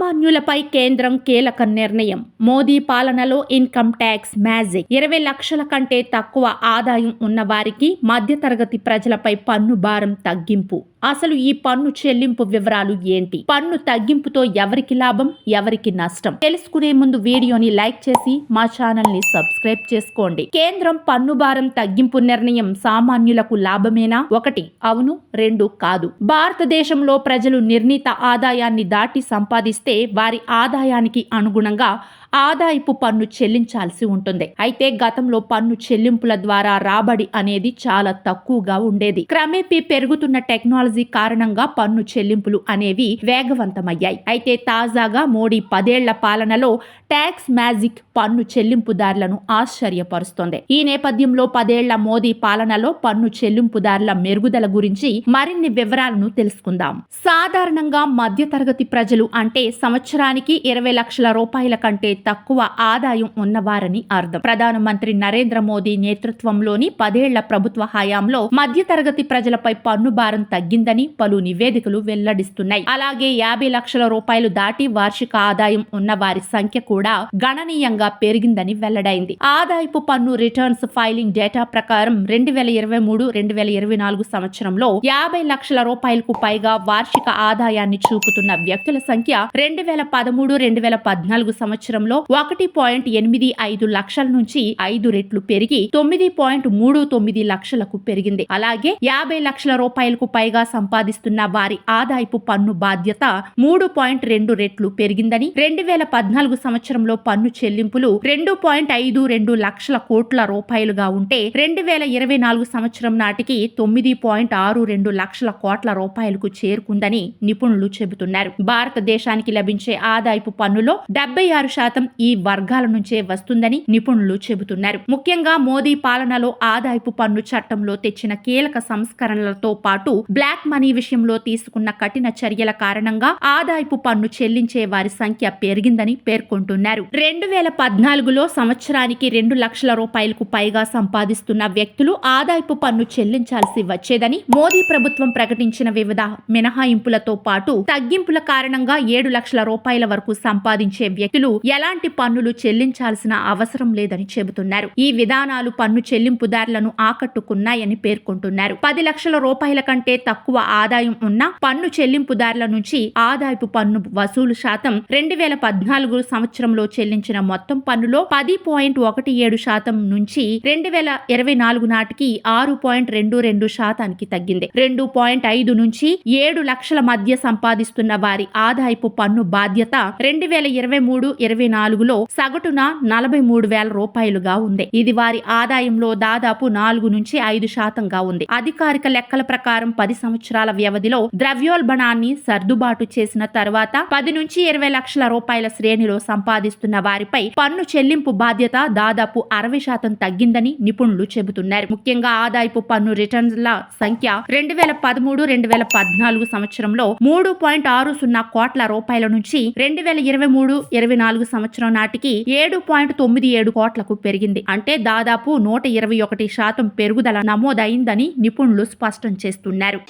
సామాన్యులపై కేంద్రం కీలక నిర్ణయం. మోదీ పాలనలో ఇన్కమ్ ట్యాక్స్ మ్యాజిక్. 20 లక్షల కంటే తక్కువ ఆదాయం ఉన్న వారికి, మధ్యతరగతి ప్రజలపై పన్ను భారం తగ్గింపు. అసలు ఈ పన్ను చెల్లింపు వివరాలు ఏంటి? పన్ను తగ్గింపుతో ఎవరికి లాభం, ఎవరికి నష్టం? తెలుసుకునే ముందు వీడియోని లైక్ చేసి మా ఛానల్ ని సబ్స్క్రైబ్ చేసుకోండి. కేంద్రం పన్ను భారం తగ్గింపు నిర్ణయం సామాన్యులకు లాభమేనా? 1 అవును, 2 కాదు. భారతదేశంలో ప్రజలు నిర్ణీత ఆదాయాన్ని దాటి సంపాదిస్తే వారి ఆదాయానికి అనుగుణంగా ఆదాయపు పన్ను చెల్లించాల్సి ఉంటుంది. అయితే గతంలో పన్ను చెల్లింపుల ద్వారా రాబడి అనేది చాలా తక్కువగా ఉండేది. క్రమేపీ పెరుగుతున్న టెక్నాలజీ కారణంగా పన్ను చెల్లింపులు అనేవి వేగవంతమయ్యాయి. అయితే తాజాగా మోడీ 10 ఏళ్ల పాలనలో ట్యాక్స్ మ్యాజిక్ పన్ను చెల్లింపుదారులను ఆశ్చర్యపరుస్తోంది. ఈ నేపథ్యంలో 10 ఏళ్ల మోదీ పాలనలో పన్ను చెల్లింపుదారుల మెరుగుదల గురించి మరిన్ని వివరాలను తెలుసుకుందాం. సాధారణంగా మధ్యతరగతి ప్రజలు అంటే సంవత్సరానికి 20 లక్షల రూపాయల కంటే తక్కువ ఆదాయం ఉన్నవారని అర్థం. ప్రధానమంత్రి నరేంద్ర మోదీ నేతృత్వంలోని 10 ఏళ్ల ప్రభుత్వ హయాంలో మధ్యతరగతి ప్రజలపై పన్ను భారం తగ్గిందని పలు నివేదికలు వెల్లడిస్తున్నాయి. అలాగే 50 లక్షల రూపాయలు దాటి వార్షిక ఆదాయం ఉన్న వారి సంఖ్య కూడా గణనీయంగా పెరిగిందని వెల్లడైంది. ఆదాయపు పన్ను రిటర్న్స్ ఫైలింగ్ డేటా ప్రకారం 2023-2024 సంవత్సరంలో 50 లక్షల రూపాయలకు పైగా వార్షిక ఆదాయాన్ని చూపుతున్న వ్యక్తుల సంఖ్య 2013-2014 సంవత్సరంలో 1.85 లక్షల నుంచి 5 రెట్లు పెరిగి 9.39 లక్షలకు పెరిగింది. అలాగే 50 లక్షల రూపాయలకు పైగా సంపాదిస్తున్న వారి ఆదాయపు పన్ను బాధ్యత 3.2 రెట్లు పెరిగిందని, 2014 సంవత్సరంలో పన్ను చెల్లింపులు 2.52 లక్షల కోట్ల రూపాయలుగా ఉంటే 2024 సంవత్సరం నాటికి 9.62 లక్షల కోట్ల రూపాయలకు చేరుకుందని నిపుణులు చెబుతున్నారు. భారతదేశానికి లభించే ఆదాయపు పన్నులో 76% ఈ వర్గాల నుంచే వస్తుందని నిపుణులు చెబుతున్నారు. ముఖ్యంగా మోదీ పాలనలో ఆదాయపు పన్ను చట్టంలో తెచ్చిన కీలక సంస్కరణలతో పాటు బ్లాక్ మనీ విషయంలో తీసుకున్న కఠిన చర్యల కారణంగా ఆదాయపు పన్ను చెల్లించే వారి సంఖ్య పెరిగిందని పేర్కొంటున్నారు. 2014లో సంవత్సరానికి 2 లక్షల రూపాయలకు పైగా సంపాదిస్తున్న వ్యక్తులు ఆదాయపు పన్ను చెల్లించాల్సి వచ్చేదని మోదీ ప్రభుత్వం ప్రకటించిన వివిధ మినహాయింపులతో పాటు తగ్గింపుల కారణంగా 7 లక్షల రూపాయల వరకు సంపాదించే వ్యక్తులు ఎలాంటి పన్నులు చెల్లించాల్సిన అవసరం లేదని చెబుతున్నారు. ఈ విధానాలు పన్ను చెల్లింపుదారులను ఆకట్టుకున్నాయని పేర్కొంటున్నారు. 10 లక్షల రూపాయల కంటే తక్కువ ఆదాయం ఉన్న పన్ను చెల్లింపుదారుల నుంచి ఆదాయపు పన్ను వసూలు శాతం 2014 సంవత్సరంలో చెల్లించిన మొత్తం పన్నులో 10.17% నుంచి 2024 నాటికి 6.22% తగ్గింది. 2.5 నుంచి 7 లక్షల మధ్య సంపాదిస్తున్న వారి ఆదాయపు పన్ను బాధ్యత 2023-24లో సగటున 43,000 రూపాయలుగా ఉంది. ఇది వారి ఆదాయంలో దాదాపు 4 నుంచి 5% ఉంది. అధికారిక లెక్కల ప్రకారం 10 సంవత్సరాల వ్యవధిలో ద్రవ్యోల్బణాన్ని సర్దుబాటు చేసిన తర్వాత 10 నుంచి 20 లక్షల రూపాయల శ్రేణిలో సంపాదిస్తున్న వారిపై పన్ను చెల్లింపు బాధ్యత దాదాపు 60% తగ్గిందని నిపుణులు చెబుతున్నారు. ముఖ్యంగా ఆదాయపు పన్ను రిటర్న్ల సంఖ్య 2013-2014 సంవత్సరంలో 3.60 కోట్ల రూపాయల నుంచి 2023-24 సంవత్సరం నాటికి 7.97 కోట్లకు పెరిగింది. అంటే దాదాపు 121% పెరుగుదల నమోదైందని నిపుణులు స్పష్టం చేస్తున్నారు.